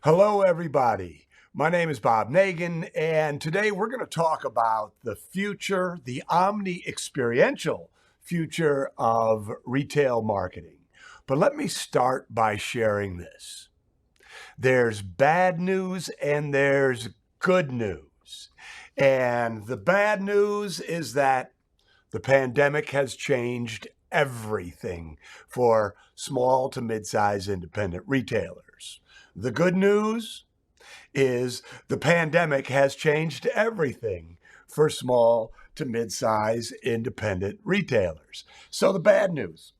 Hello, everybody. My name is Bog Negen, and today we're going to talk about the future, the omni-experiential future of retail marketing. But let me start by sharing this. There's bad news and there's good news. And the bad news is that the pandemic has changed everything for small to mid-size independent retailers. The good news is the pandemic has changed everything for small to mid-size independent retailers. So the bad news,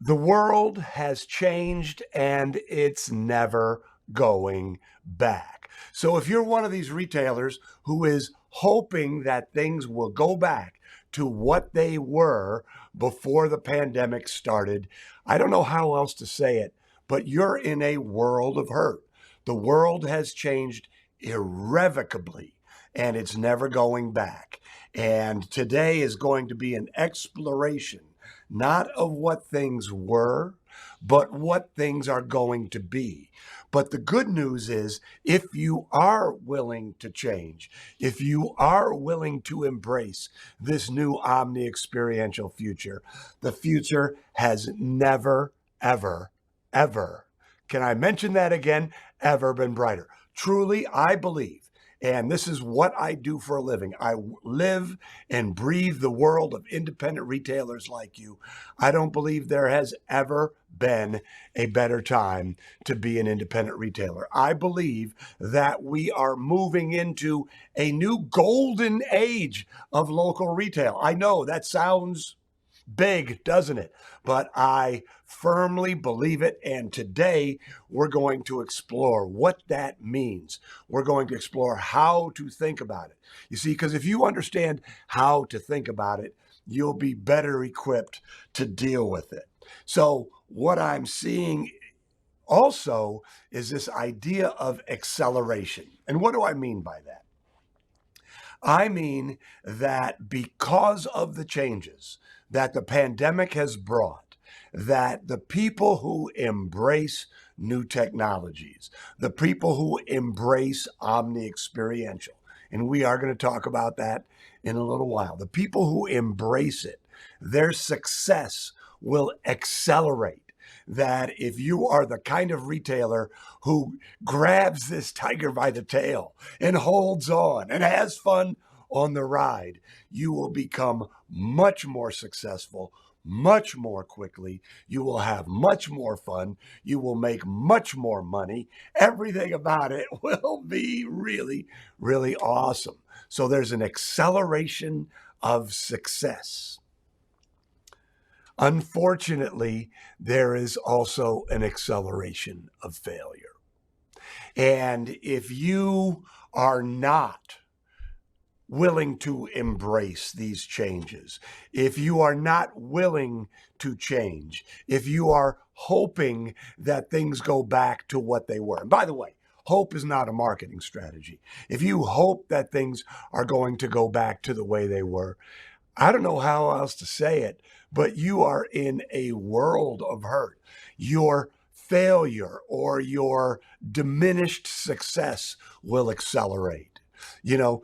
the world has changed and it's never going back. So if you're one of these retailers who is hoping that things will go back to what they were before the pandemic started, I don't know how else to say it, but you're in a world of hurt. The world has changed irrevocably and it's never going back. And today is going to be an exploration not of what things were, but what things are going to be. But the good news is, if you are willing to change, if you are willing to embrace this new omni-experiential future, the future has never, ever, ever, can I mention that again, ever been brighter. Truly, I believe, and this is what I do for a living. I live and breathe the world of independent retailers like you. I don't believe there has ever been a better time to be an independent retailer. I believe that we are moving into a new golden age of local retail. I know that sounds big, doesn't it? But I firmly believe it. And today we're going to explore what that means. We're going to explore how to think about it. You see, because if you understand how to think about it, you'll be better equipped to deal with it. So what I'm seeing also is this idea of acceleration. And what do I mean by that? I mean that because of the changes that the pandemic has brought, that the people who embrace new technologies, the people who embrace omni-experiential, and we are going to talk about that in a little while, the people who embrace it, their success will accelerate. That if you are the kind of retailer who grabs this tiger by the tail and holds on and has fun on the ride, you will become much more successful, much more quickly. You will have much more fun. You will make much more money. Everything about it will be really, really awesome. So there's an acceleration of success. Unfortunately, there is also an acceleration of failure. And if you are not willing to embrace these changes, if you are not willing to change, if you are hoping that things go back to what they were, and by the way, hope is not a marketing strategy. If you hope that things are going to go back to the way they were, I don't know how else to say it, but you are in a world of hurt. Your failure or your diminished success will accelerate. You know,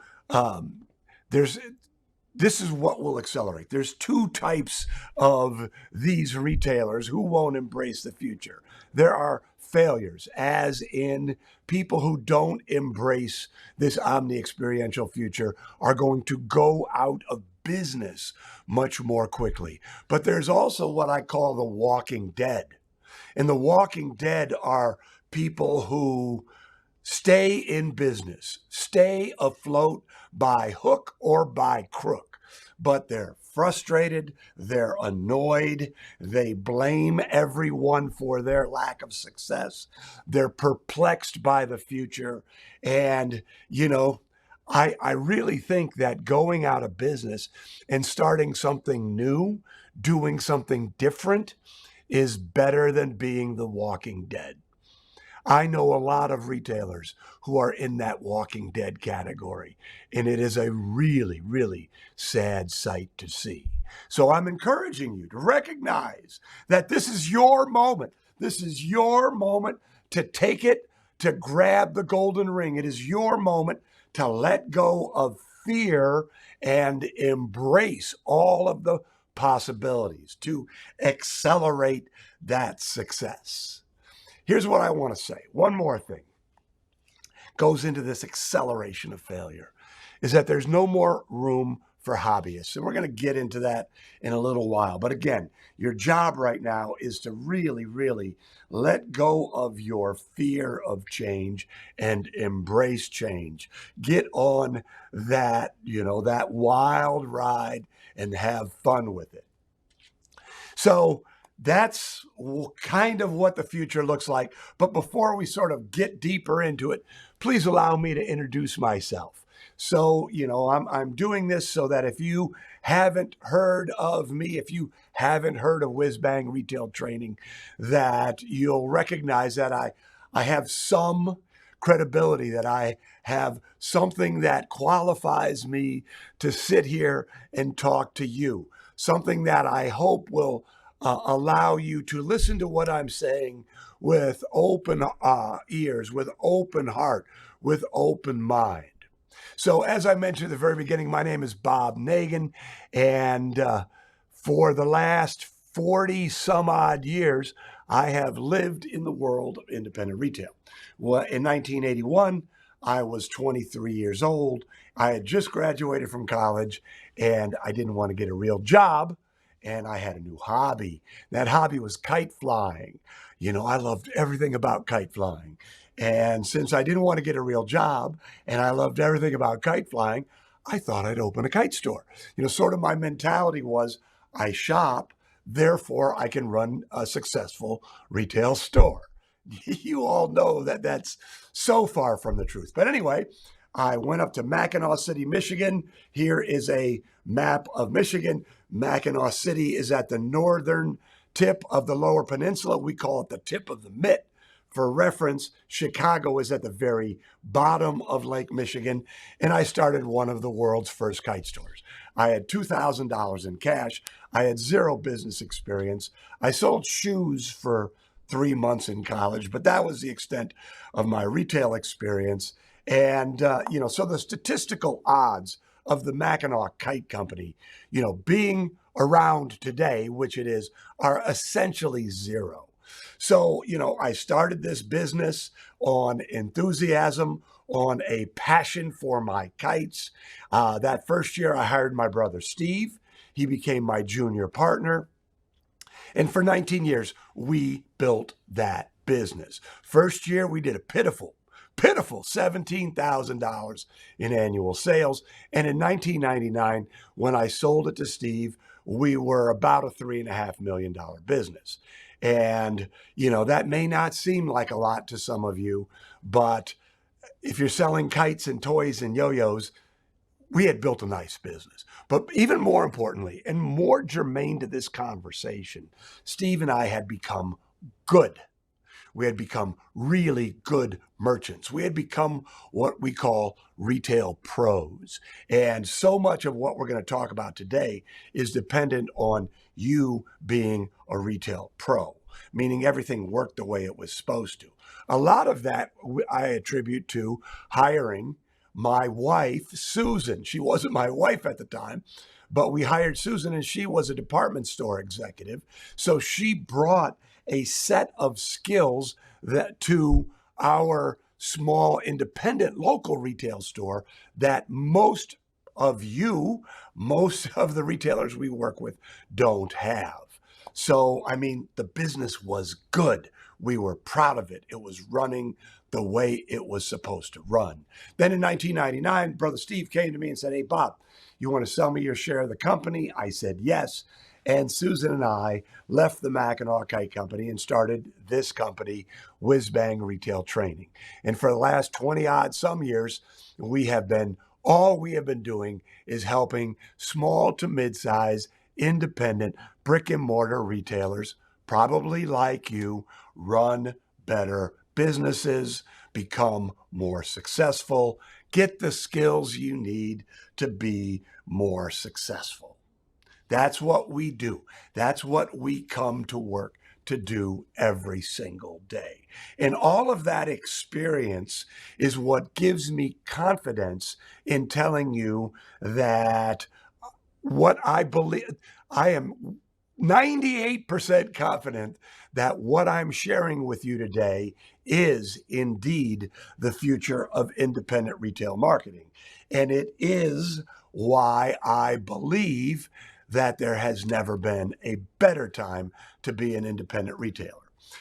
this is what will accelerate. There's two types of these retailers who won't embrace the future. There are failures, as in people who don't embrace this omni-experiential future are going to go out of business much more quickly. But there's also what I call the walking dead. And the walking dead are people who stay in business, stay afloat by hook or by crook, but they're frustrated, they're annoyed, they blame everyone for their lack of success, they're perplexed by the future, and, I really think that going out of business and starting something new, doing something different, is better than being the walking dead. I know a lot of retailers who are in that walking dead category, and it is a really, really sad sight to see. So I'm encouraging you to recognize that this is your moment. This is your moment to take it, to grab the golden ring. It is your moment to let go of fear and embrace all of the possibilities, to accelerate that success. Here's what I want to say. One more thing goes into this acceleration of failure is that there's no more room for hobbyists. And we're going to get into that in a little while. But again, your job right now is to really, really let go of your fear of change and embrace change. Get on that, that wild ride and have fun with it. So that's kind of what the future looks like. But before we sort of get deeper into it, please allow me to introduce myself. So, I'm doing this so that if you haven't heard of me, if you haven't heard of WhizBang Retail Training, that you'll recognize that I have some credibility, that I have something that qualifies me to sit here and talk to you, something that I hope will allow you to listen to what I'm saying with open ears, with open heart, with open mind. So as I mentioned at the very beginning, my name is Bog Negen, and for the last 40 some odd years, I have lived in the world of independent retail. Well, in 1981, I was 23 years old. I had just graduated from college, and I didn't want to get a real job, and I had a new hobby. That hobby was kite flying. I loved everything about kite flying. And since I didn't want to get a real job and I loved everything about kite flying, I thought I'd open a kite store. Sort of my mentality was I shop, therefore I can run a successful retail store. You all know that that's so far from the truth. But anyway, I went up to Mackinac City, Michigan. Here is a map of Michigan. Mackinac City is at the northern tip of the Lower Peninsula. We call it the tip of the mitt. For reference, Chicago is at the very bottom of Lake Michigan, and I started one of the world's first kite stores. I had $2,000 in cash. I had zero business experience. I sold shoes for 3 months in college, but that was the extent of my retail experience. And, so the statistical odds of the Mackinac Kite Company, being around today, which it is, are essentially zero. So, I started this business on enthusiasm, on a passion for my kites. That first year, I hired my brother, Steve. He became my junior partner. And for 19 years, we built that business. First year, we did a pitiful $17,000 in annual sales. And in 1999, when I sold it to Steve, we were about a $3.5 million business. And, that may not seem like a lot to some of you, but if you're selling kites and toys and yo-yos, we had built a nice business. But even more importantly, and more germane to this conversation, Steve and I had become good. We had become really good merchants. We had become what we call retail pros. And so much of what we're going to talk about today is dependent on you being a retail pro, meaning everything worked the way it was supposed to. A lot of that I attribute to hiring my wife, Susan. She wasn't my wife at the time, but we hired Susan, and she was a department store executive. So she brought a set of skills that to our small independent local retail store that most of the retailers we work with don't have. So, the business was good. We were proud of it. It was running the way it was supposed to run. Then in 1999, Brother Steve came to me and said, "Hey, Bob, you want to sell me your share of the company?" I said, yes. And Susan and I left the Mackinac Kite Company and started this company, WhizBang Retail Training. And for the last 20 odd some years, all we have been doing is helping small to mid-size independent brick and mortar retailers, probably like you, run better businesses, become more successful, get the skills you need to be more successful. That's what we do. That's what we come to work to do every single day. And all of that experience is what gives me confidence in telling you that what I believe, I am 98% confident that what I'm sharing with you today is indeed the future of independent retail marketing. And it is why I believe that there has never been a better time to be an independent retailer.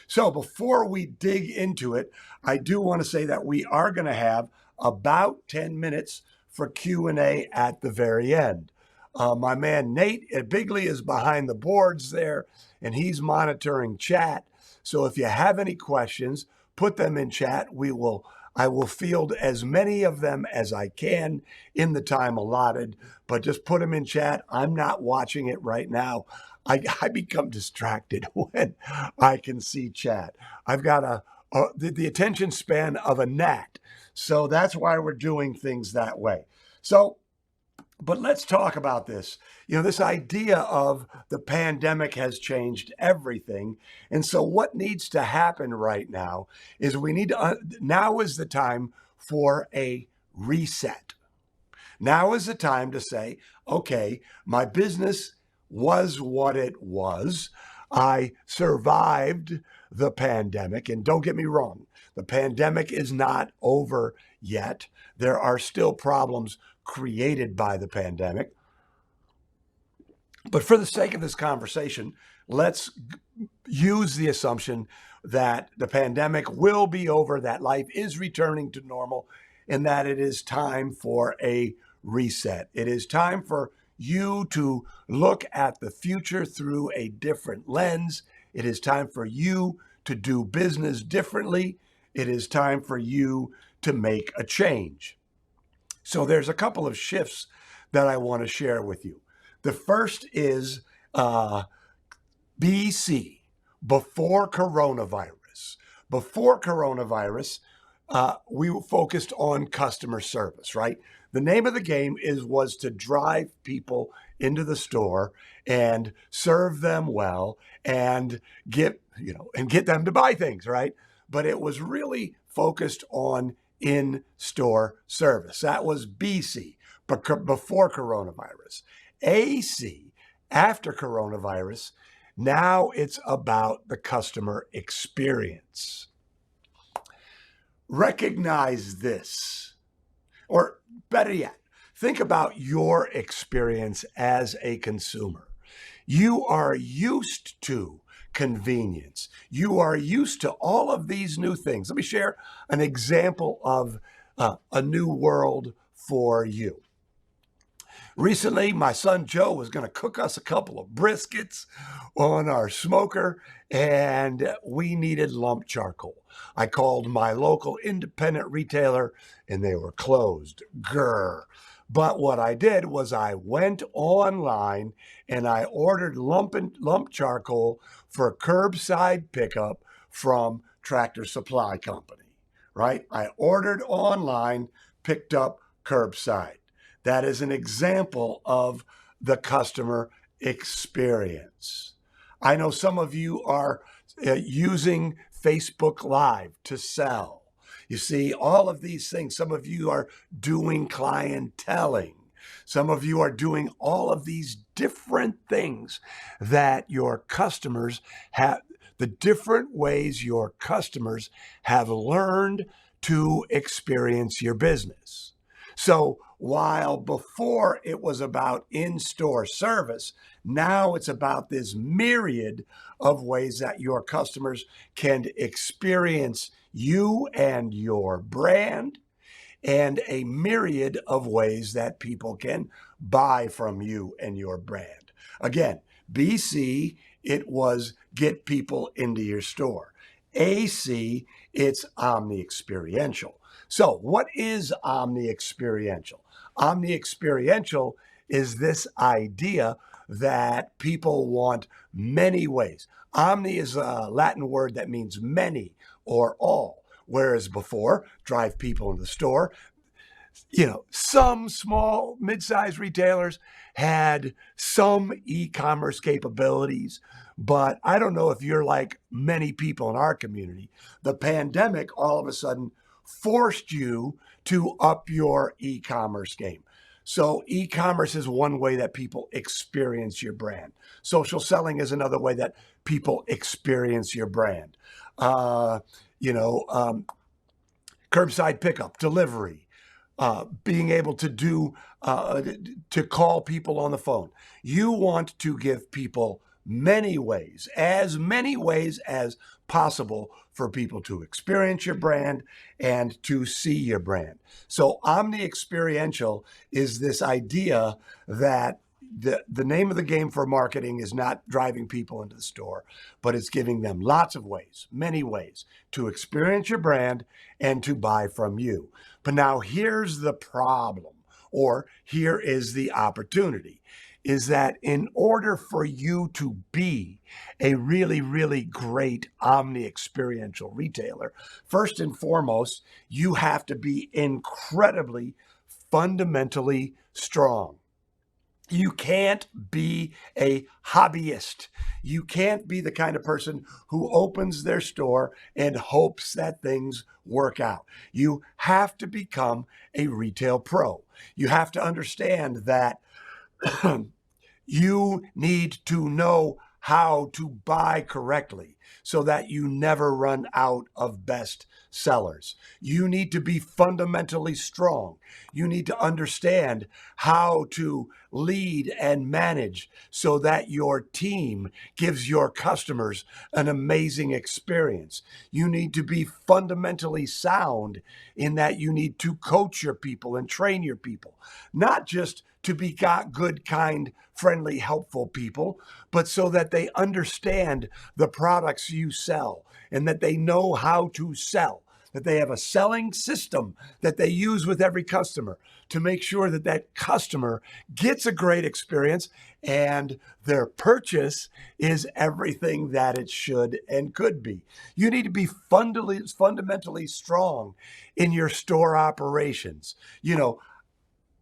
So before we dig into it, I do want to say that we are going to have about 10 minutes for Q&A at the very end. My man Nate at Bigley is behind the boards there, and he's monitoring chat. So if you have any questions, put them in chat. I will field as many of them as I can in the time allotted, but just put them in chat. I'm not watching it right now. I become distracted when I can see chat. I've got the attention span of a gnat. So that's why we're doing things that way. But let's talk about this. This idea of the pandemic has changed everything. And so what needs to happen right now is now is the time for a reset. Now is the time to say, okay, my business was what it was. I survived the pandemic. And don't get me wrong, the pandemic is not over yet. There are still problems created by the pandemic. But for the sake of this conversation, let's use the assumption that the pandemic will be over, that life is returning to normal, and that it is time for a reset. It is time for you to look at the future through a different lens. It is time for you to do business differently. It is time for you to make a change. So there's a couple of shifts that I want to share with you. The first is BC, before coronavirus. Before coronavirus, we focused on customer service, right? The name of the game was to drive people into the store and serve them well and get them to buy things, right? But it was really focused on in-store service. That was BC, but before coronavirus. AC, after coronavirus, now it's about the customer experience. Recognize this, or better yet, think about your experience as a consumer. You are used to convenience. You are used to all of these new things. Let me share an example of a new world for you. Recently, my son Joe was going to cook us a couple of briskets on our smoker, and we needed lump charcoal. I called my local independent retailer, and they were closed. Grr. But what I did was I went online and I ordered lump charcoal for curbside pickup from Tractor Supply Company, right? I ordered online, picked up curbside. That is an example of the customer experience. I know some of you are using Facebook Live to sell. You see, all of these things, some of you are doing clienteling. Some of you are doing all of these different things that your customers have, the different ways your customers have learned to experience your business. So while before it was about in-store service, now it's about this myriad of ways that your customers can experience you and your brand, and a myriad of ways that people can buy from you and your brand. Again, BC, it was get people into your store. AC, it's Omni-Experiential. So what is Omni-Experiential? Omni-Experiential is this idea that people want many ways. Omni is a Latin word that means many or all, whereas before, drive people in the store. Some small, mid-sized retailers had some e-commerce capabilities, but I don't know if you're like many people in our community. The pandemic all of a sudden forced you to up your e-commerce game. So e-commerce is one way that people experience your brand. Social selling is another way that people experience your brand. Uh, you know, um, Curbside pickup, delivery, being able to to call people on the phone. You want to give people many ways as possible for people to experience your brand and to see your brand. So Omni-Experiential is this idea that the name of the game for marketing is not driving people into the store, but it's giving them lots of ways, many ways to experience your brand and to buy from you. But now here's the problem, or here is the opportunity, is that in order for you to be a really, really great omni-experiential retailer, first and foremost, you have to be incredibly fundamentally strong. You can't be a hobbyist. You can't be the kind of person who opens their store and hopes that things work out. You have to become a retail pro. You have to understand that you need to know how to buy correctly so that you never run out of best sellers. You need to be fundamentally strong. You need to understand how to lead and manage so that your team gives your customers an amazing experience. You need to be fundamentally sound in that you need to coach your people and train your people, not just to be good, kind, friendly, helpful people, but so that they understand the products you sell and that they know how to sell, that they have a selling system that they use with every customer to make sure that that customer gets a great experience and their purchase is everything that it should and could be. You need to be fundamentally strong in your store operations.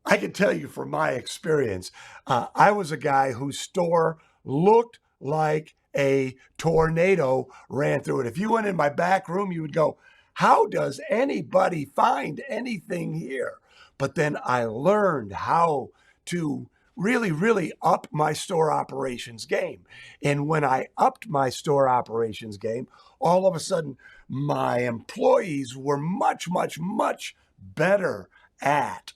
I can tell you from my experience, I was a guy whose store looked like a tornado ran through it. If you went in my back room, you would go, how does anybody find anything here? But then I learned how to really, really up my store operations game. And when I upped my store operations game, all of a sudden, my employees were much, much, much better at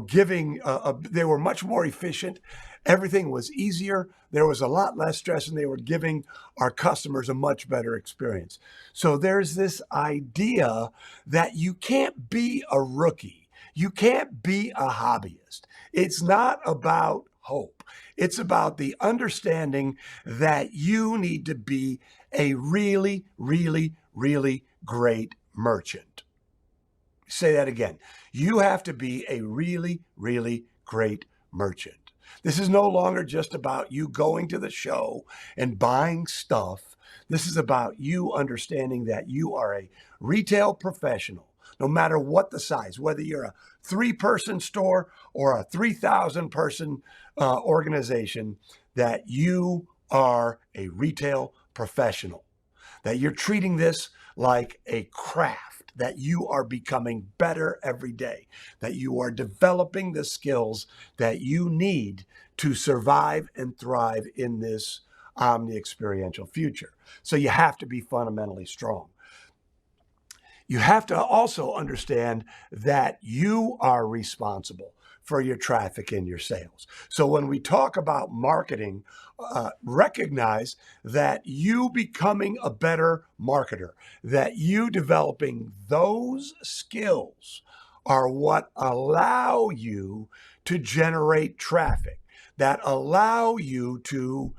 giving, they were much more efficient. Everything was easier. There was a lot less stress, and they were giving our customers a much better experience. So there's this idea that you can't be a rookie. You can't be a hobbyist. It's not about hope. It's about the understanding that you need to be a really, really, really great merchant. Say that again. You have to be a really, really great merchant. This is no longer just about you going to the show and buying stuff. This is about you understanding that you are a retail professional, no matter what the size, whether you're a 3-person store or a 3,000-person organization, that you are a retail professional, that you're treating this like a craft, that you are becoming better every day, that you are developing the skills that you need to survive and thrive in this omni-experiential future. So you have to be fundamentally strong. You have to also understand that you are responsible for your traffic and your sales. So when we talk about marketing, recognize that you becoming a better marketer, that you developing those skills are what allow you to generate traffic, that allow you to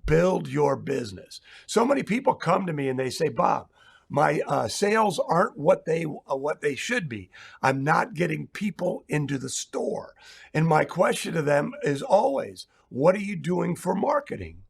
build your business. So many people come to me and they say, Bob, my sales aren't what they should be. I'm not getting people into the store. And my question to them is always, what are you doing for marketing?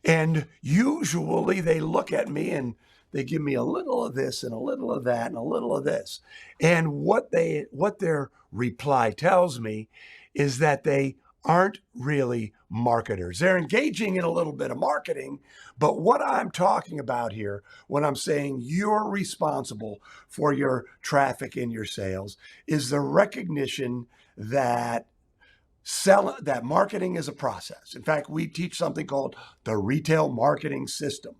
And usually they look at me and they give me a little of this and a little of that and a little of this. And what their reply tells me is that they aren't really marketers. They're engaging in a little bit of marketing, but what I'm talking about here when I'm saying you're responsible for your traffic and your sales is the recognition that that marketing is a process. In fact, we teach something called the retail marketing system.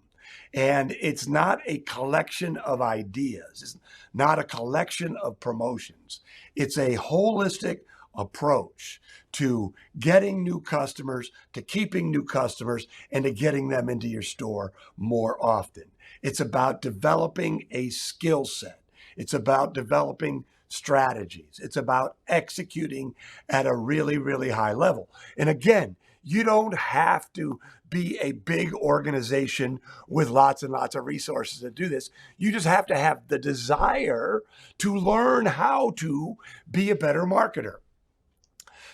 And it's not a collection of ideas. It's not a collection of promotions. It's a holistic approach to getting new customers, to keeping new customers, and to getting them into your store more often. It's about developing a skill set. It's about developing strategies. It's about executing at a really, really high level. And again, you don't have to be a big organization with lots and lots of resources to do this. You just have to have the desire to learn how to be a better marketer.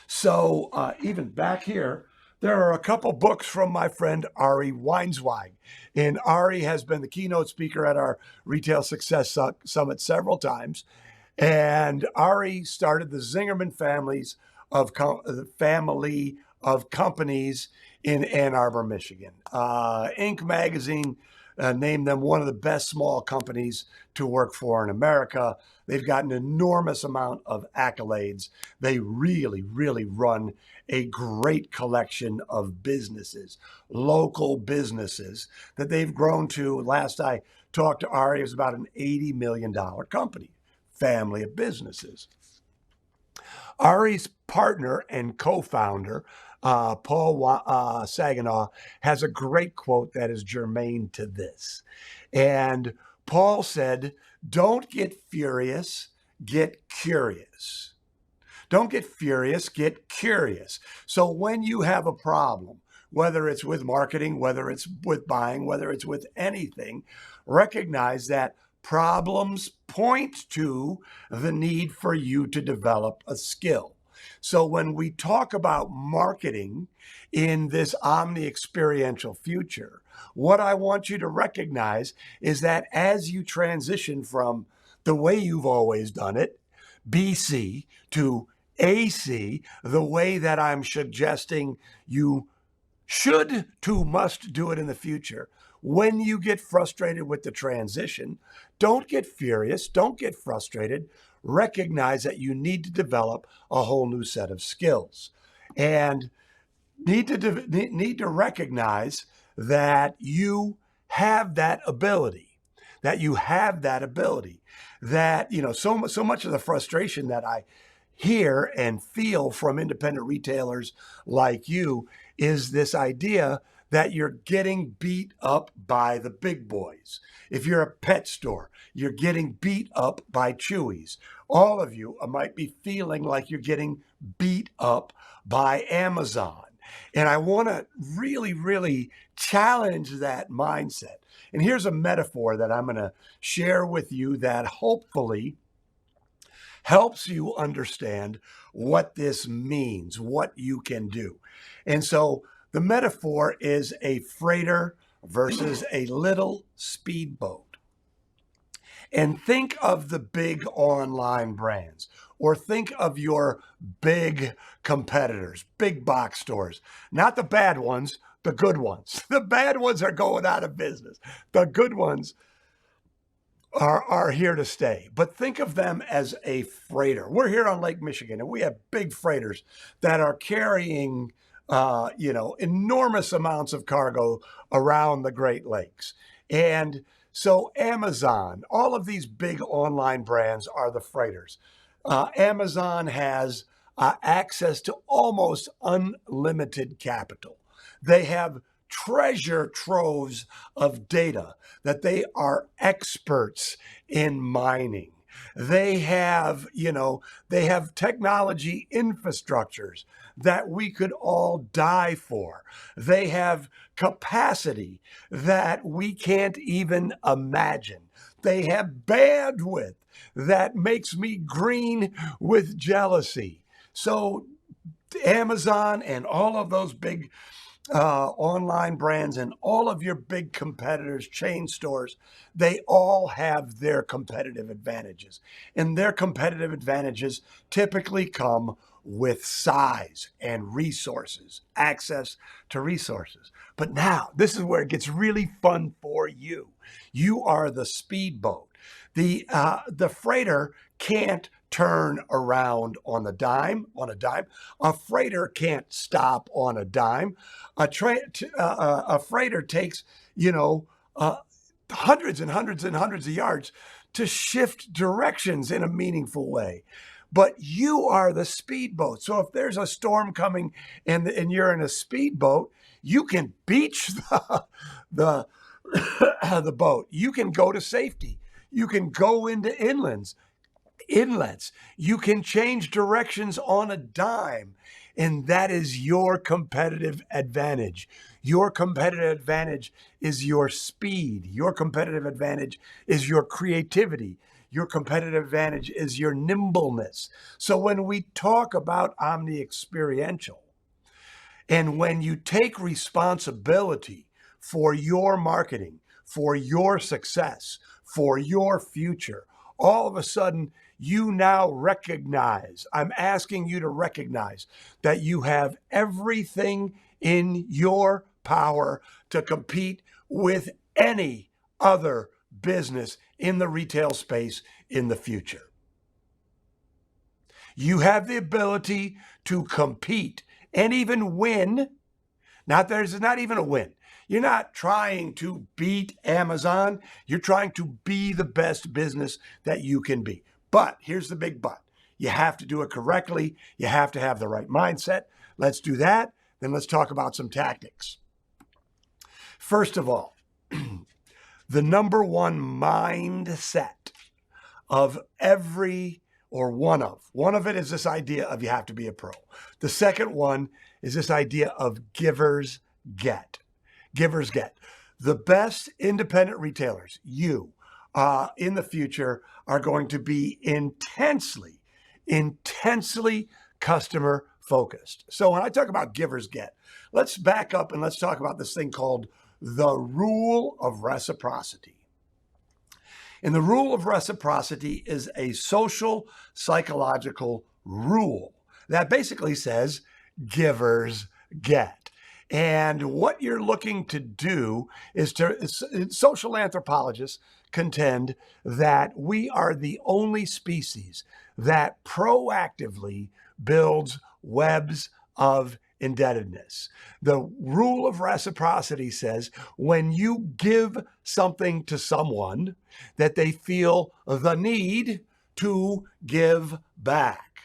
So even back here, there are a couple books from my friend Ari WhizBang. And Ari has been the keynote speaker at our Retail Success Summit several times. And Ari started the Zingerman family of companies in Ann Arbor, Michigan. Inc. magazine named them one of the best small companies to work for in America. They've got an enormous amount of accolades. They really, really run a great collection of businesses, local businesses that they've grown to. Last I talked to Ari, it was about an $80 million company, family of businesses. Ari's partner and co-founder, Paul Saginaw, has a great quote that is germane to this. And Paul said, "Don't get furious, get curious. Don't get furious, get curious." So when you have a problem, whether it's with marketing, whether it's with buying, whether it's with anything, recognize that problems point to the need for you to develop a skill. So when we talk about marketing in this omni-experiential future, what I want you to recognize is that as you transition from the way you've always done it, BC, to AC, the way that I'm suggesting you should to must do it in the future. When you get frustrated with the transition, don't get furious, don't get frustrated. Recognize that you need to develop a whole new set of skills and need to recognize that you have that ability, that so much of the frustration that I hear and feel from independent retailers like you is this idea that you're getting beat up by the big boys. If you're a pet store, you're getting beat up by Chewy's. All of you might be feeling like you're getting beat up by Amazon. And I want to really, really challenge that mindset. And here's a metaphor that I'm going to share with you that hopefully helps you understand what this means, what you can do. And so the metaphor is a freighter versus a little speedboat. And think of the big online brands, or think of your big competitors, big box stores, not the bad ones, the good ones. The bad ones are going out of business. The good ones are here to stay. But think of them as a freighter. We're here on Lake Michigan, and we have big freighters that are carrying enormous amounts of cargo around the Great Lakes. And so Amazon, all of these big online brands are the freighters. Amazon has access to almost unlimited capital. They have treasure troves of data that they are experts in mining. They have technology infrastructures that we could all die for. They have capacity that we can't even imagine. They have bandwidth that makes me green with jealousy. So Amazon and all of those big online brands and all of your big competitors, chain stores, they all have their competitive advantages. And their competitive advantages typically come with size and resources, access to resources. But now, this is where it gets really fun for you. You are the speedboat. The freighter can't turn around on a dime. A freighter can't stop on a dime. A freighter takes, hundreds and hundreds and hundreds of yards to shift directions in a meaningful way. But you are the speedboat. So if there's a storm coming and you're in a speedboat, you can beach the the boat. You can go to safety. You can go into inlets. You can change directions on a dime. And that is your competitive advantage. Your competitive advantage is your speed. Your competitive advantage is your creativity. Your competitive advantage is your nimbleness. So when we talk about omni-experiential, and when you take responsibility for your marketing, for your success, for your future, all of a sudden, you now recognize, I'm asking you to recognize that you have everything in your power to compete with any other business in the retail space in the future. You have the ability to compete and even win. There's not even a win. You're not trying to beat Amazon. You're trying to be the best business that you can be. But here's the big but. You have to do it correctly. You have to have the right mindset. Let's do that. Then let's talk about some tactics. First of all, the number one mindset of one of it is this idea of you have to be a pro. The second one is this idea of givers get. Givers get. The best independent retailers, in the future, are going to be intensely customer focused. So when I talk about givers get, let's back up and let's talk about this thing called the rule of reciprocity. And the rule of reciprocity is a social psychological rule that basically says givers get. And what you're looking to do is social anthropologists contend that we are the only species that proactively builds webs of indebtedness. The rule of reciprocity says when you give something to someone, that they feel the need to give back.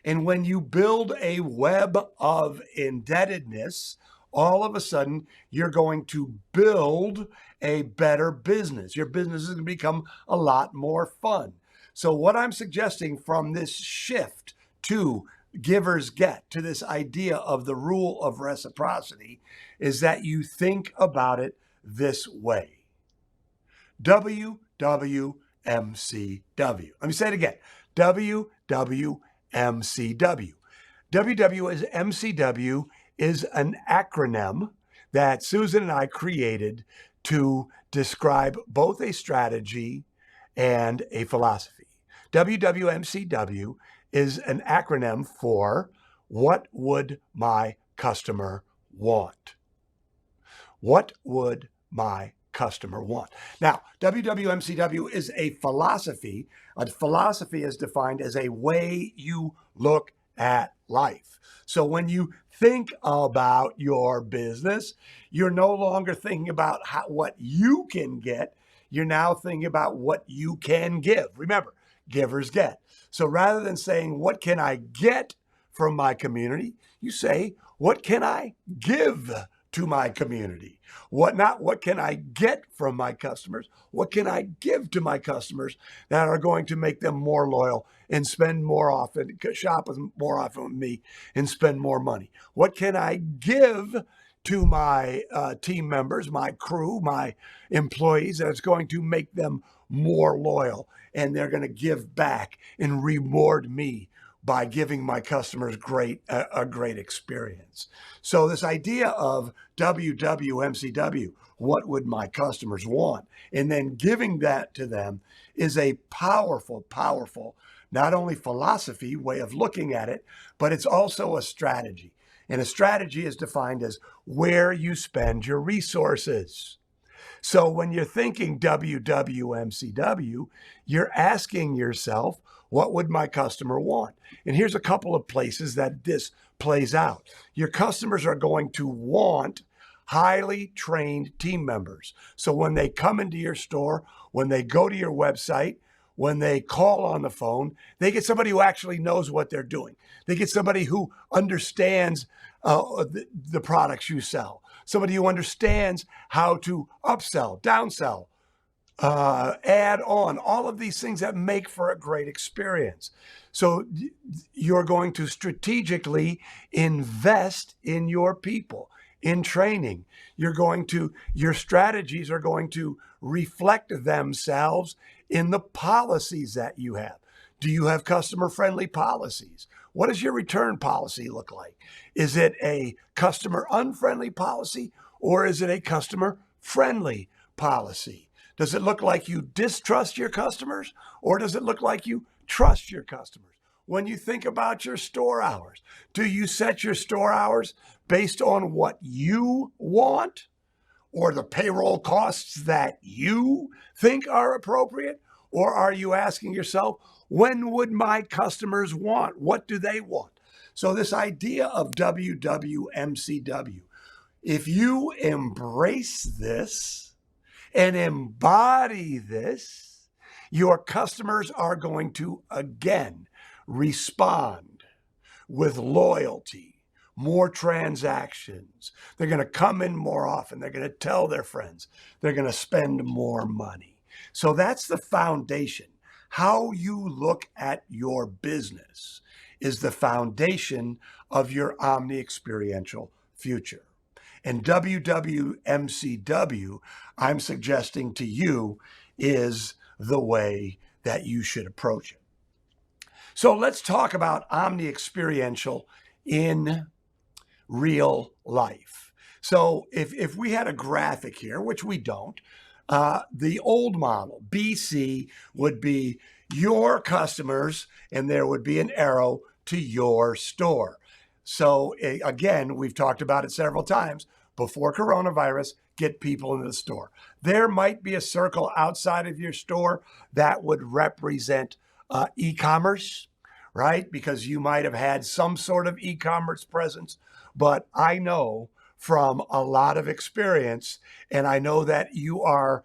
And when you build a web of indebtedness, all of a sudden, you're going to build a better business. Your business is going to become a lot more fun. So what I'm suggesting from this shift to givers get, to this idea of the rule of reciprocity, is that you think about it this way. WWMCW. Let me say it again. WWMCW. WWMCW is an acronym that Susan and I created to describe both a strategy and a philosophy. WWMCW is an acronym for what would my customer want? What would my customer want? Now, WWMCW is a philosophy. A philosophy is defined as a way you look at life. So when you think about your business, you're no longer thinking about what you can get. You're now thinking about what you can give. Remember, givers get. So rather than saying, what can I get from my community? You say, what can I give to my community? What can I get from my customers? What can I give to my customers that are going to make them more loyal and spend more often, shop more often with me and spend more money? What can I give to my team members, my crew, my employees that's going to make them more loyal and they're going to give back and reward me by giving my customers a great experience. So this idea of WWMCW, what would my customers want? And then giving that to them is a powerful, powerful, not only philosophy, way of looking at it, but it's also a strategy. And a strategy is defined as where you spend your resources. So when you're thinking WWMCW, you're asking yourself, what would my customer want? And here's a couple of places that this plays out. Your customers are going to want highly trained team members. So when they come into your store, when they go to your website, when they call on the phone, they get somebody who actually knows what they're doing. They get somebody who understands the products you sell, somebody who understands how to upsell, downsell, add on, all of these things that make for a great experience. So you're going to strategically invest in your people, in training. Your strategies are going to reflect themselves in the policies that you have. Do you have customer-friendly policies? What does your return policy look like? Is it a customer-unfriendly policy, or is it a customer-friendly policy? Does it look like you distrust your customers, or does it look like you trust your customers? When you think about your store hours, do you set your store hours based on what you want or the payroll costs that you think are appropriate? Or are you asking yourself, when would my customers want? What do they want? So this idea of WWMCW, if you embrace this and embody this, your customers are going to again respond with loyalty, more transactions. They're going to come in more often. They're going to tell their friends. They're going to spend more money. So that's the foundation. How you look at your business is the foundation of your omni-experiential future. And WWMCW, I'm suggesting to you, is the way that you should approach it. So let's talk about omni-experiential in real life. So if we had a graphic here, which we don't, the old model, BC, would be your customers, and there would be an arrow to your store. So again, we've talked about it several times. Before coronavirus, get people into the store. There might be a circle outside of your store that would represent e-commerce, right? Because you might have had some sort of e-commerce presence. But I know from a lot of experience, and I know that you are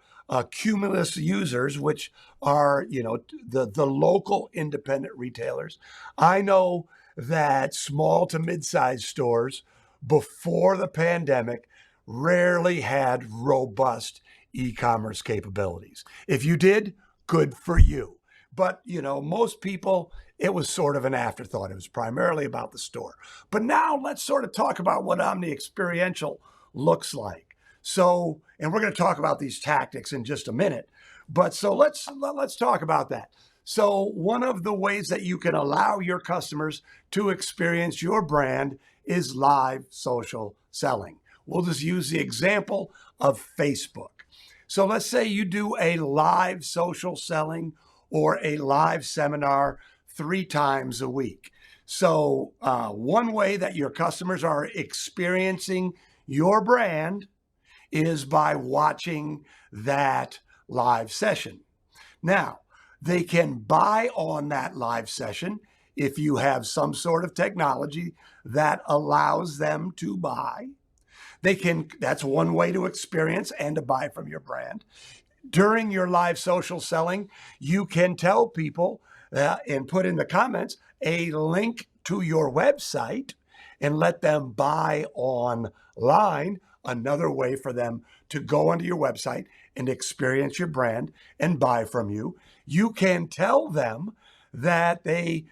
Cumulus users, which are, the local independent retailers. I know that small to mid-sized stores before the pandemic rarely had robust e-commerce capabilities. If you did, good for you. But, most people, it was sort of an afterthought. It was primarily about the store. But now let's sort of talk about what omni-experiential looks like. So, and we're going to talk about these tactics in just a minute. But so let's talk about that. So one of the ways that you can allow your customers to experience your brand is live social selling. We'll just use the example of Facebook. So let's say you do a live social selling or a live seminar 3 times a week. So one way that your customers are experiencing your brand is by watching that live session. Now, they can buy on that live session if you have some sort of technology that allows them to buy. That's one way to experience and to buy from your brand. During your live social selling, you can tell people and put in the comments a link to your website and let them buy online, another way for them to go onto your website and experience your brand and buy from you. You can tell them that I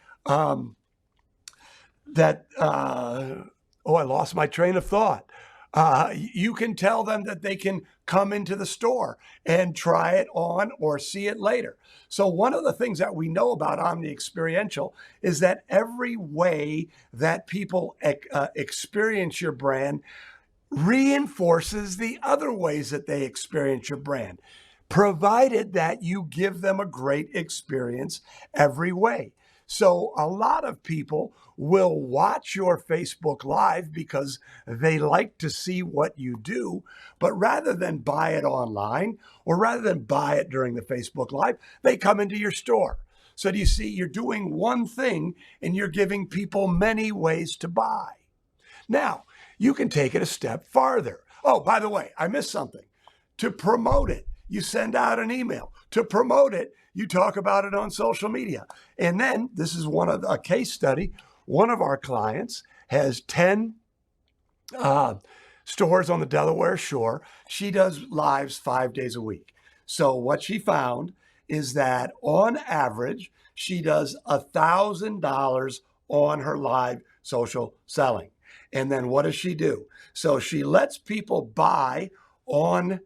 lost my train of thought. You can tell them that they can come into the store and try it on or see it later. So one of the things that we know about Omni-Experiential is that every way that people experience your brand reinforces the other ways that they experience your brand, provided that you give them a great experience every way. So a lot of people will watch your Facebook Live because they like to see what you do, but rather than buy it online or rather than buy it during the Facebook Live, they come into your store. So do you see, you're doing one thing and you're giving people many ways to buy. Now, you can take it a step farther. Oh, by the way, I missed something. To promote it, you send out an email. To promote it, you talk about it on social media. And then, this is a case study. One of our clients has 10 stores on the Delaware shore. She does lives 5 days a week. So what she found is that on average, she does $1,000 on her live social selling. And then what does she do? So she lets people buy on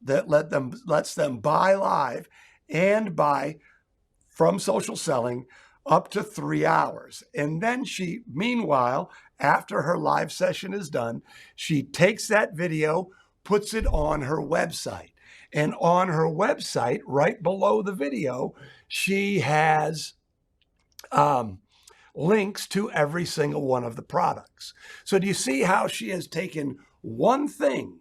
that, lets them buy live and buy from social selling up to 3 hours. And then she, meanwhile, after her live session is done, she takes that video, puts it on her website. And on her website, right below the video, she has links to every single one of the products. So do you see how she has taken one thing,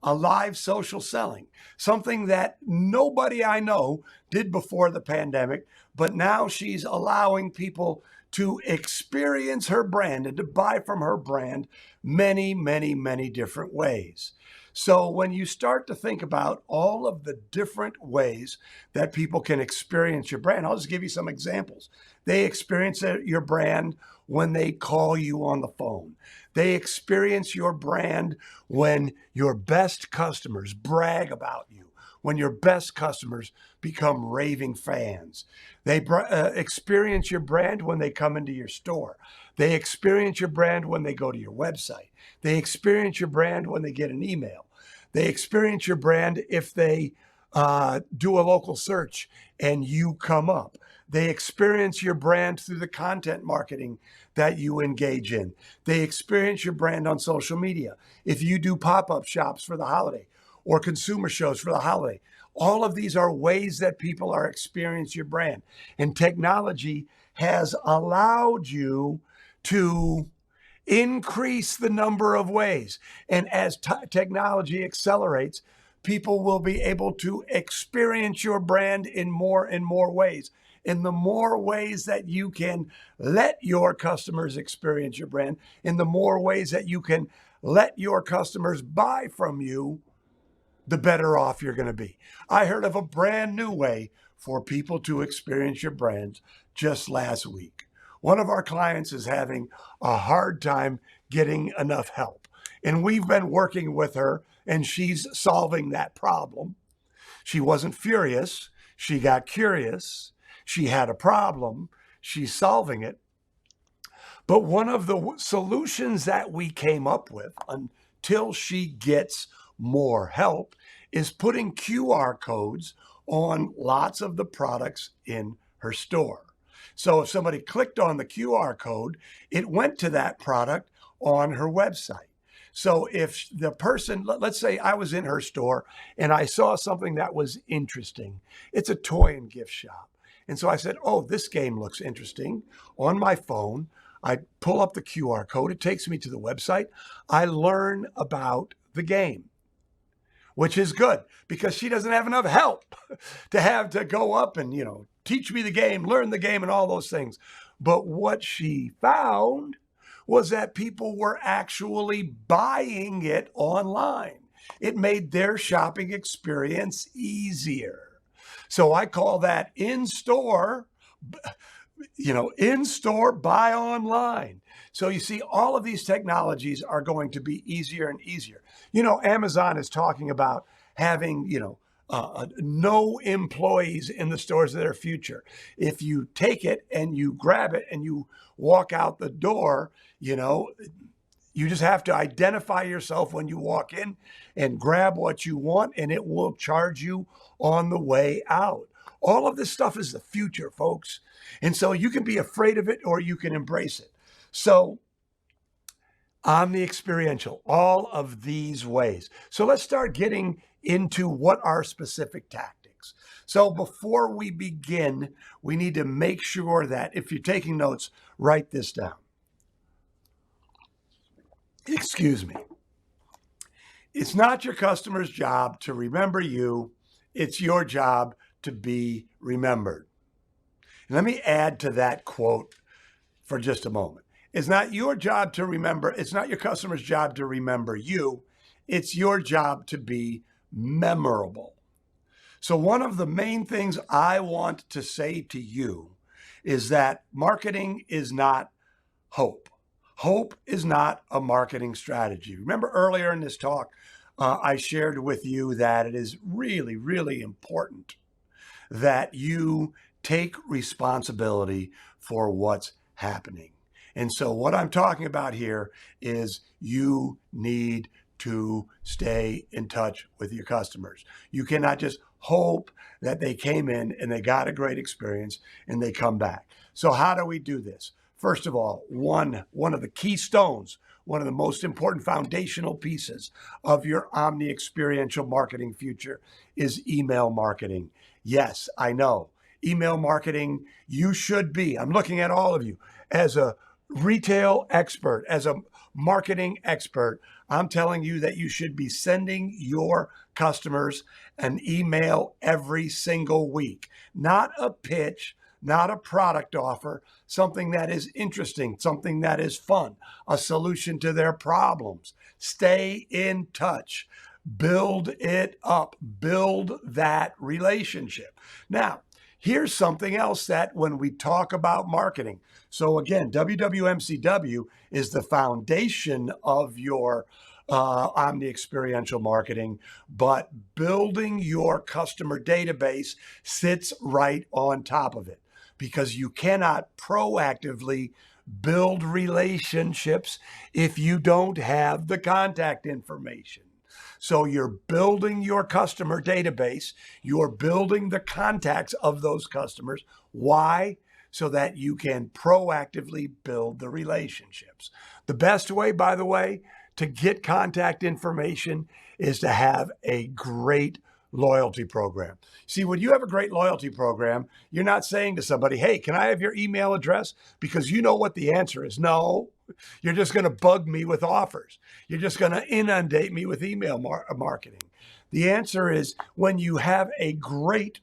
a live social selling, something that nobody I know did before the pandemic, but now she's allowing people to experience her brand and to buy from her brand many, many, many different ways. So when you start to think about all of the different ways that people can experience your brand, I'll just give you some examples. They experience your brand when they call you on the phone. They experience your brand when your best customers brag about you, when your best customers become raving fans. They experience your brand when they come into your store. They experience your brand when they go to your website. They experience your brand when they get an email. They experience your brand if they do a local search and you come up. They experience your brand through the content marketing that you engage in. They experience your brand on social media. If you do pop-up shops for the holiday or consumer shows for the holiday, all of these are ways that people are experiencing your brand. And technology has allowed you to increase the number of ways. And as technology accelerates, people will be able to experience your brand in more and more ways. In the more ways that you can let your customers experience your brand, in the more ways that you can let your customers buy from you, the better off you're going to be. I heard of a brand new way for people to experience your brand just last week. One of our clients is having a hard time getting enough help, and we've been working with her, and she's solving that problem. She wasn't furious. She got curious. She had a problem. She's solving it. But one of the solutions that we came up with until she gets more help is putting QR codes on lots of the products in her store. So if somebody clicked on the QR code, it went to that product on her website. So if the person, let's say I was in her store and I saw something that was interesting. It's a toy and gift shop. And so I said, oh, this game looks interesting. On my phone, I pull up the QR code. It takes me to the website. I learn about the game, which is good because she doesn't have enough help to have to go up and, teach me the game, learn the game and all those things. But what she found was that people were actually buying it online. It made their shopping experience easier. So I call that in-store, in-store, buy online. So you see, all of these technologies are going to be easier and easier. Amazon is talking about having, no employees in the stores of their future. If you take it and you grab it and you walk out the door, You just have to identify yourself when you walk in and grab what you want, and it will charge you on the way out. All of this stuff is the future, folks. And so you can be afraid of it or you can embrace it. So Omni-Experiential, all of these ways. So let's start getting into what are specific tactics. So before we begin, we need to make sure that if you're taking notes, write this down. Excuse me. It's not your customer's job to remember you. It's your job to be remembered. And let me add to that quote for just a moment. It's not your job to remember. It's not your customer's job to remember you. It's your job to be memorable. So one of the main things I want to say to you is that marketing is not hope. Hope is not a marketing strategy. Remember earlier in this talk, I shared with you that it is really, really important that you take responsibility for what's happening. And so what I'm talking about here is you need to stay in touch with your customers. You cannot just hope that they came in and they got a great experience and they come back. So how do we do this? First of all, one of the keystones, one of the most important foundational pieces of your omni-experiential marketing future is email marketing. Yes, I know. Email marketing, you should be. I'm looking at all of you. As a retail expert, as a marketing expert, I'm telling you that you should be sending your customers an email every single week. Not a pitch, not a product offer, something that is interesting, something that is fun, a solution to their problems. Stay in touch. Build it up. Build that relationship. Now, here's something else that when we talk about marketing, so again, WWMCW is the foundation of your omni-experiential marketing, but building your customer database sits right on top of it because you cannot proactively build relationships if you don't have the contact information. So you're building your customer database, you're building the contacts of those customers. Why? So that you can proactively build the relationships. The best way, by the way, to get contact information is to have a great loyalty program. See, when you have a great loyalty program, you're not saying to somebody, hey, can I have your email address? Because you know what the answer is. No, you're just going to bug me with offers. You're just going to inundate me with email marketing. The answer is when you have a great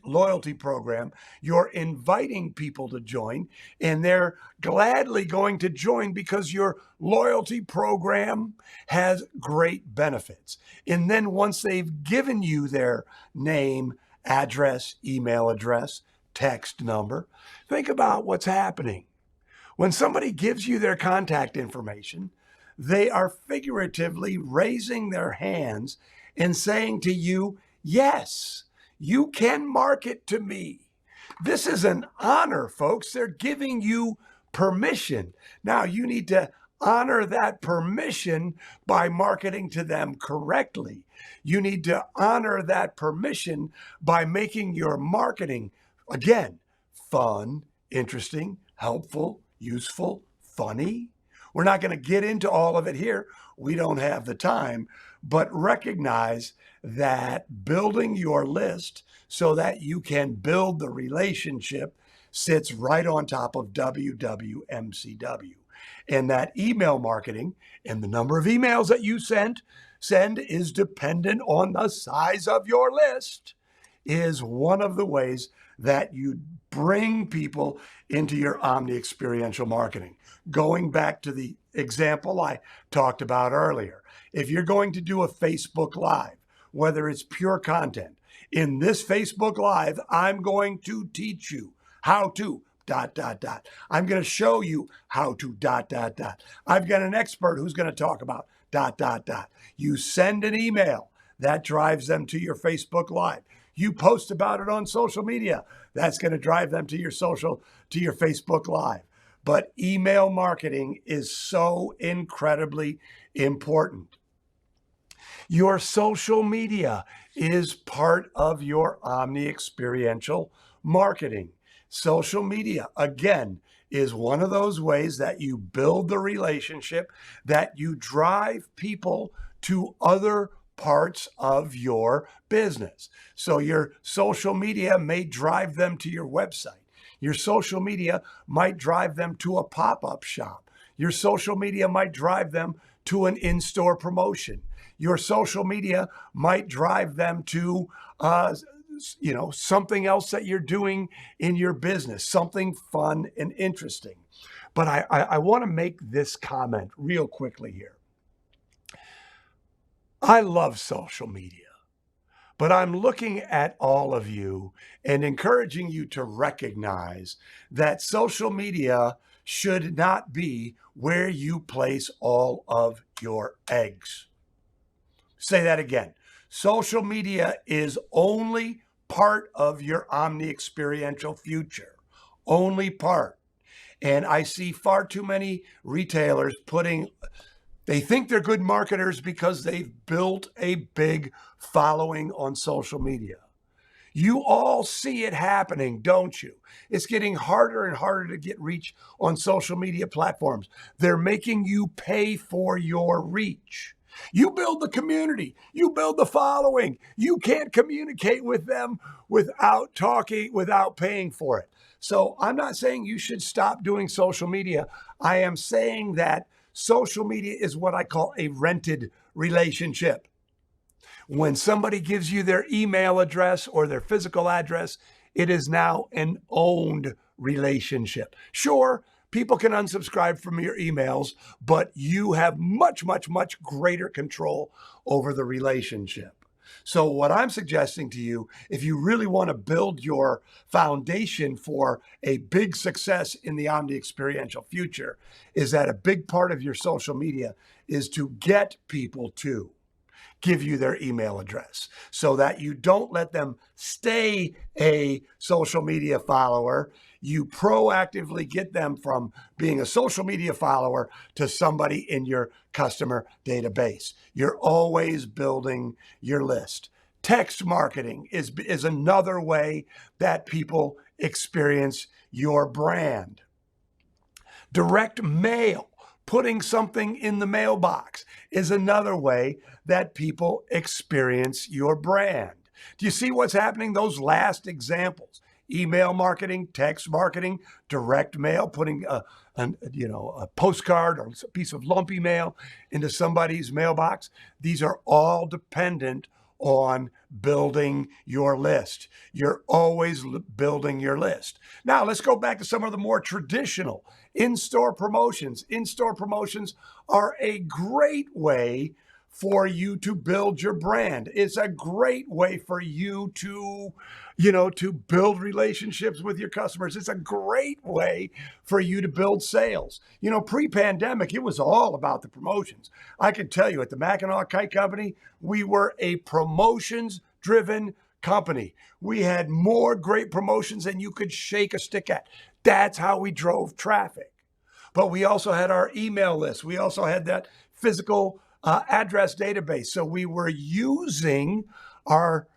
loyalty program, you're inviting people to join and they're gladly going to join because your loyalty program has great benefits. And then once they've given you their name, address, email address, text number, think about what's happening. When somebody gives you their contact information, they are figuratively raising their hands and saying to you, yes, you can market to me. This is an honor, folks. They're giving you permission. Now, you need to honor that permission by marketing to them correctly. You need to honor that permission by making your marketing, again, fun, interesting, helpful, useful, funny. We're not going to get into all of it here. We don't have the time, but recognize that building your list so that you can build the relationship sits right on top of WWMCW. And that email marketing and the number of emails that you send is dependent on the size of your list, is one of the ways that you bring people into your omni-experiential marketing. Going back to the example I talked about earlier, if you're going to do a Facebook Live, whether it's pure content, in this Facebook Live, I'm going to teach you how to ... I'm going to show you how to ... I've got an expert who's going to talk about ... You send an email, that drives them to your Facebook Live. You post about it on social media, that's going to drive them to your Facebook Live. but email marketing is so incredibly important. Your social media is part of your omni-experiential marketing. Social media, again, is one of those ways that you build the relationship, that you drive people to other parts of your business. So your social media may drive them to your website. Your social media might drive them to a pop-up shop. Your social media might drive them to an in-store promotion. Your social media might drive them to something else that you're doing in your business, something fun and interesting. But I want to make this comment real quickly here. I love social media, but I'm looking at all of you and encouraging you to recognize that social media should not be where you place all of your eggs. Say that again. Social media is only part of your omni-experiential future. Only part. And I see far too many retailers they think they're good marketers because they've built a big following on social media. You all see it happening, don't you? It's getting harder and harder to get reach on social media platforms. They're making you pay for your reach. You build the community, you build the following. You can't communicate with them without paying for it. So I'm not saying you should stop doing social media. I am saying that social media is what I call a rented relationship. When somebody gives you their email address or their physical address, it is now an owned relationship. Sure, people can unsubscribe from your emails, but you have much, much, much greater control over the relationship. So what I'm suggesting to you, if you really want to build your foundation for a big success in the omni-experiential future, is that a big part of your social media is to get people to give you their email address so that you don't let them stay a social media follower. You proactively get them from being a social media follower to somebody in your customer database. You're always building your list. Text marketing is another way that people experience your brand. Direct mail, putting something in the mailbox, is another way that people experience your brand. Do you see what's happening? Those last examples: email marketing, text marketing, direct mail, putting a postcard or a piece of lumpy mail into somebody's mailbox. These are all dependent on building your list. You're always building your list. Now, let's go back to some of the more traditional in-store promotions. In-store promotions are a great way for you to build your brand. It's a great way for you to build relationships with your customers. It's a great way for you to build sales. Pre-pandemic, it was all about the promotions. I can tell you at the Mackinac Kite Company, we were a promotions-driven company. We had more great promotions than you could shake a stick at. That's how we drove traffic. But we also had our email list. We also had that physical address database. So we were using our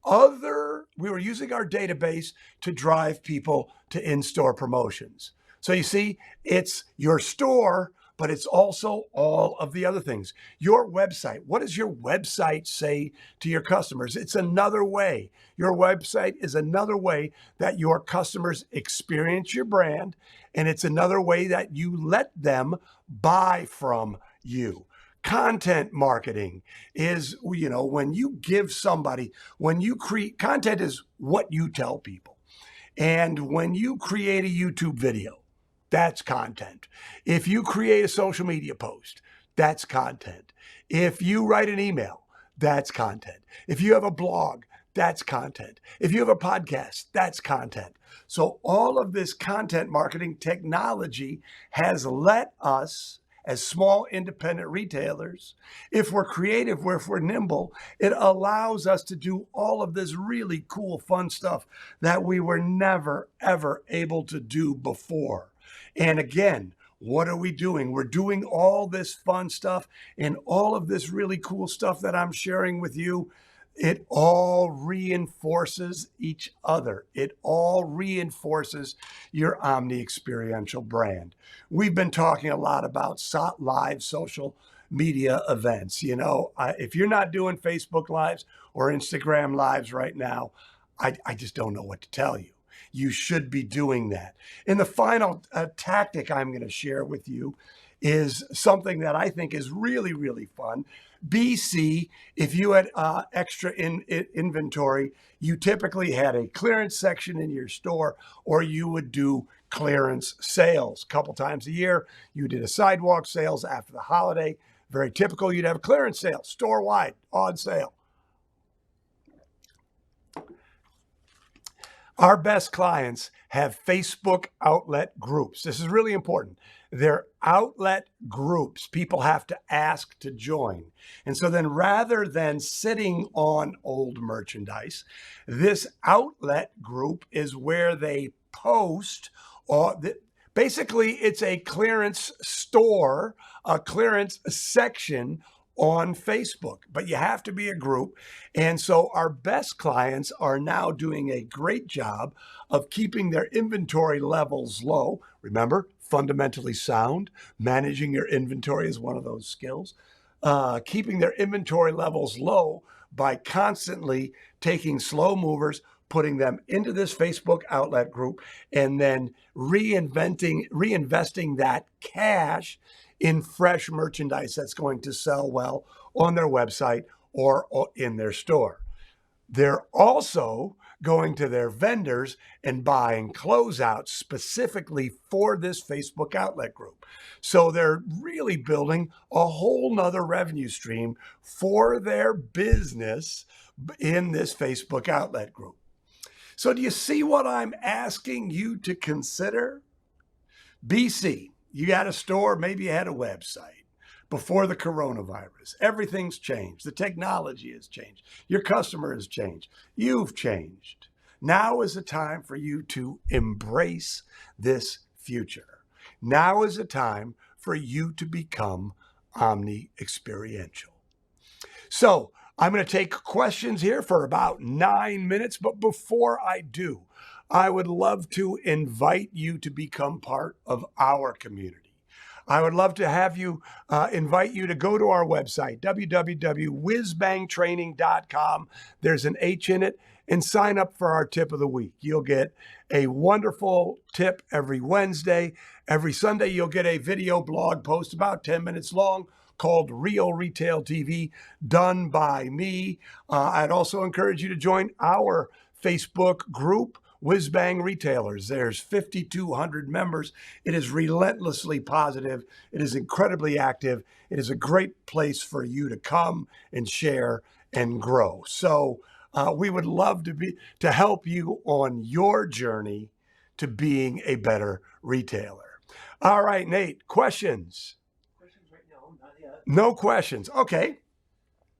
database to drive people to in-store promotions. So you see, it's your store, but it's also all of the other things. Your website. What does your website say to your customers? It's another way. Your website is another way that your customers experience your brand, and it's another way that you let them buy from you. Content marketing is, when you give somebody, content is what you tell people. And when you create a YouTube video, that's content. If you create a social media post, that's content. If you write an email, that's content. If you have a blog, that's content. If you have a podcast, that's content. So all of this content marketing technology has let us, as small independent retailers, if we're creative, if we're nimble, it allows us to do all of this really cool, fun stuff that we were never, ever able to do before. And again, what are we doing? We're doing all this fun stuff and all of this really cool stuff that I'm sharing with you. It all reinforces each other. It all reinforces your Omni-Experiential brand. We've been talking a lot about live social media events. If you're not doing Facebook Lives or Instagram Lives right now, I just don't know what to tell you. You should be doing that. And the final tactic I'm going to share with you is something that I think is really, really fun. BC, if you had extra inventory, you typically had a clearance section in your store, or you would do clearance sales a couple times a year. You did a sidewalk sales after the holiday. Very typical, you'd have a clearance sale, store-wide, on sale. Our best clients have Facebook outlet groups. This is really important. They're outlet groups. People have to ask to join. And so then rather than sitting on old merchandise, this outlet group is where they post, basically it's a clearance store, a clearance section on Facebook, but you have to be a group. And so our best clients are now doing a great job of keeping their inventory levels low. Remember, fundamentally sound. Managing your inventory is one of those skills. Keeping their inventory levels low by constantly taking slow movers, putting them into this Facebook outlet group, and then reinvesting that cash in fresh merchandise that's going to sell well on their website or in their store. They're also going to their vendors and buying closeouts specifically for this Facebook outlet group. So they're really building a whole nother revenue stream for their business in this Facebook outlet group. So do you see what I'm asking you to consider? BC, you got a store, maybe you had a website before the coronavirus. Everything's changed. The technology has changed. Your customer has changed. You've changed. Now is the time for you to embrace this future. Now is the time for you to become omni-experiential. So I'm going to take questions here for about 9 minutes, but before I do, I would love to invite you to become part of our community. I would love to have you invite you to go to our website, www.whizbangtraining.com. There's an H in it, and sign up for our tip of the week. You'll get a wonderful tip every Wednesday. Every Sunday, you'll get a video blog post about 10 minutes long called Real Retail TV, done by me. I'd also encourage you to join our Facebook group, WhizBang Retailers. There's 5,200 members. It is relentlessly positive. It is incredibly active. It is a great place for you to come and share and grow. So we would love to help you on your journey to being a better retailer. All right, Nate, questions? No questions. Okay.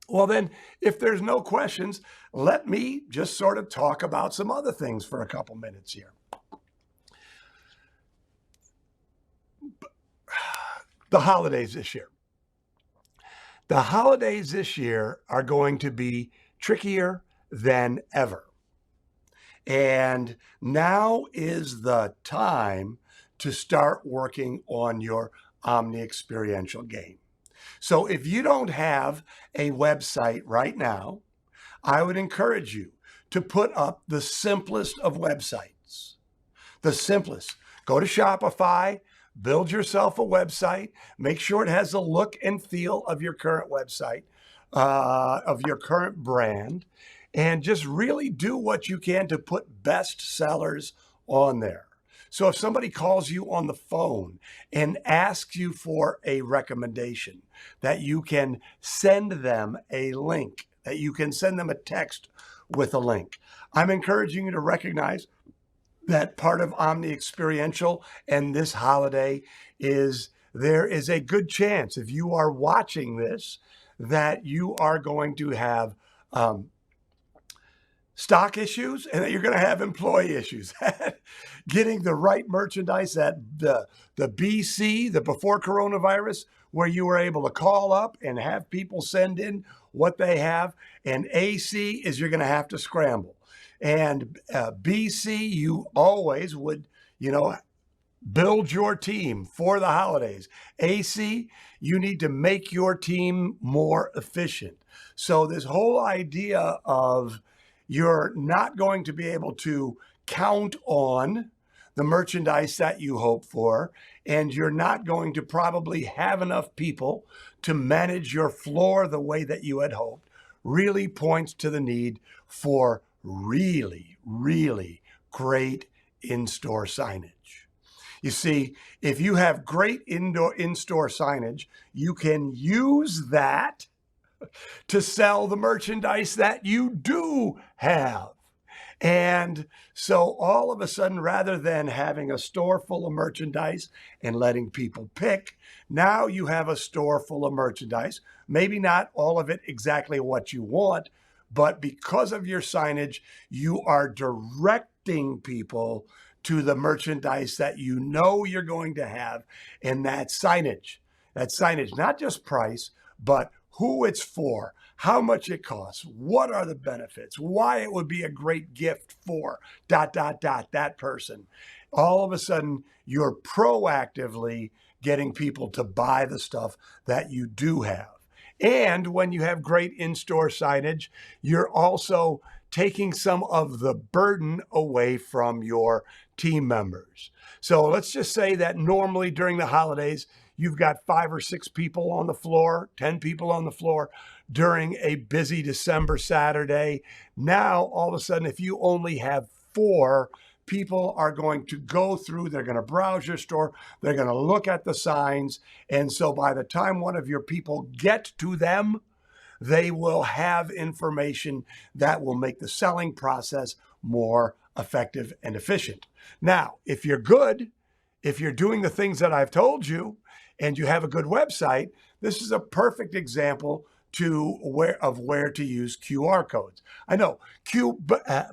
Well, then, if there's no questions, let me just sort of talk about some other things for a couple minutes here. The holidays this year. The holidays this year are going to be trickier than ever. And now is the time to start working on your omni-experiential game. So if you don't have a website right now, I would encourage you to put up the simplest of websites. The simplest. Go to Shopify, build yourself a website, make sure it has the look and feel of your current website, of your current brand, and just really do what you can to put best sellers on there. So if somebody calls you on the phone and asks you for a recommendation, that you can send them a link, that you can send them a text with a link. I'm encouraging you to recognize that part of Omni-Experiential and this holiday is there is a good chance, if you are watching this, that you are going to have stock issues and that you're going to have employee issues. Getting the right merchandise at the BC, the before coronavirus, where you were able to call up and have people send in what they have. And AC is you're going to have to scramble. And BC, you always would, build your team for the holidays. AC, you need to make your team more efficient. So this whole idea of you're not going to be able to count on the merchandise that you hope for, and you're not going to probably have enough people to manage your floor the way that you had hoped, really points to the need for really, really great in-store signage. You see, if you have great in-store signage, you can use that to sell the merchandise that you do have. And so all of a sudden, rather than having a store full of merchandise and letting people pick, now you have a store full of merchandise, maybe not all of it exactly what you want, but because of your signage, you are directing people to the merchandise that you know you're going to have. And that signage, not just price, but who it's for, how much it costs, what are the benefits, why it would be a great gift for ... that person. All of a sudden, you're proactively getting people to buy the stuff that you do have. And when you have great in-store signage, you're also taking some of the burden away from your team members. So let's just say that normally during the holidays, you've got 5 or 6 people on the floor, 10 people on the floor during a busy December Saturday. Now, all of a sudden, if you only have 4, people are going to go through, they're going to browse your store, they're going to look at the signs. And so by the time one of your people get to them, they will have information that will make the selling process more effective and efficient. Now, if you're good, if you're doing the things that I've told you, and you have a good website, this is a perfect example of where to use QR codes. I know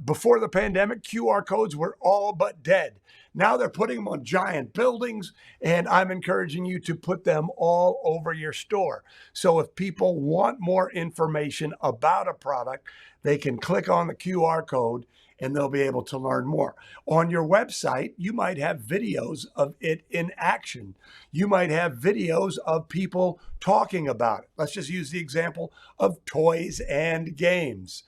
before the pandemic, QR codes were all but dead. Now they're putting them on giant buildings, and I'm encouraging you to put them all over your store. So if people want more information about a product, they can click on the QR code and they'll be able to learn more. On your website, you might have videos of it in action. You might have videos of people talking about it. Let's just use the example of toys and games.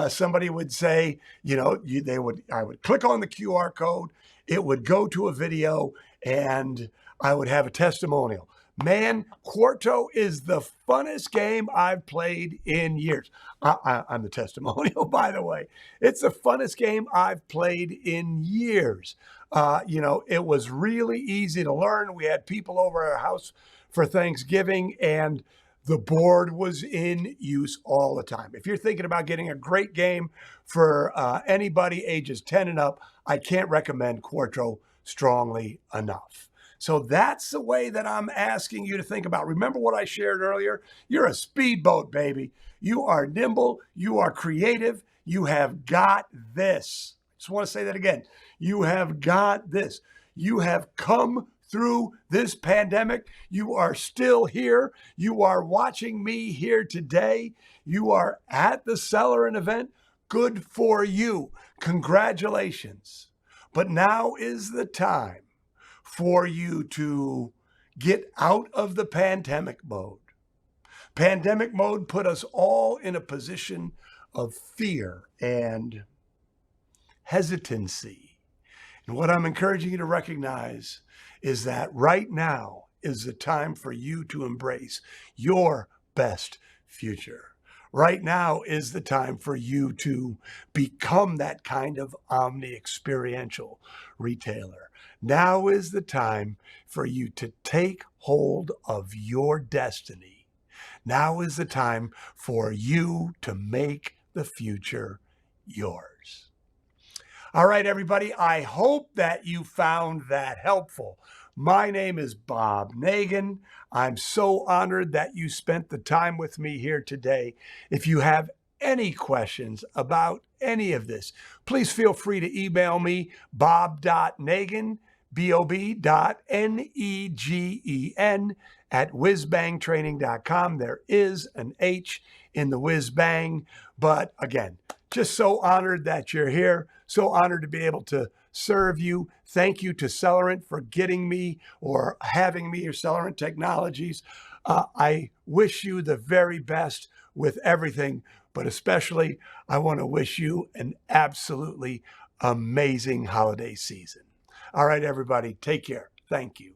Somebody would say, I would click on the QR code, it would go to a video, and I would have a testimonial. Man, Quarto is the funnest game I've played in years. I'm the testimonial, by the way. It's the funnest game I've played in years. It was really easy to learn. We had people over at our house for Thanksgiving, and the board was in use all the time. If you're thinking about getting a great game for anybody ages 10 and up, I can't recommend Quarto strongly enough. So that's the way that I'm asking you to think about. Remember what I shared earlier? You're a speedboat, baby. You are nimble. You are creative. You have got this. Just want to say that again. You have got this. You have come through this pandemic. You are still here. You are watching me here today. You are at the Celerant event. Good for you. Congratulations. But now is the time for you to get out of the pandemic mode. Pandemic mode put us all in a position of fear and hesitancy. And what I'm encouraging you to recognize is that right now is the time for you to embrace your best future. Right now is the time for you to become that kind of omni-experiential retailer. Now is the time for you to take hold of your destiny. Now is the time for you to make the future yours. All right, everybody, I hope that you found that helpful. My name is Bog Negen. I'm so honored that you spent the time with me here today. If you have any questions about any of this, please feel free to email me, bob.negen, bob.negen @whizbangtraining.com. There is an H in the WhizBang, but again, just so honored that you're here, so honored to be able to serve you. Thank you to Celerant for getting me or having me, or Celerant Technologies. I wish you the very best with everything, but especially I want to wish you an absolutely amazing holiday season. All right, everybody, take care. Thank you.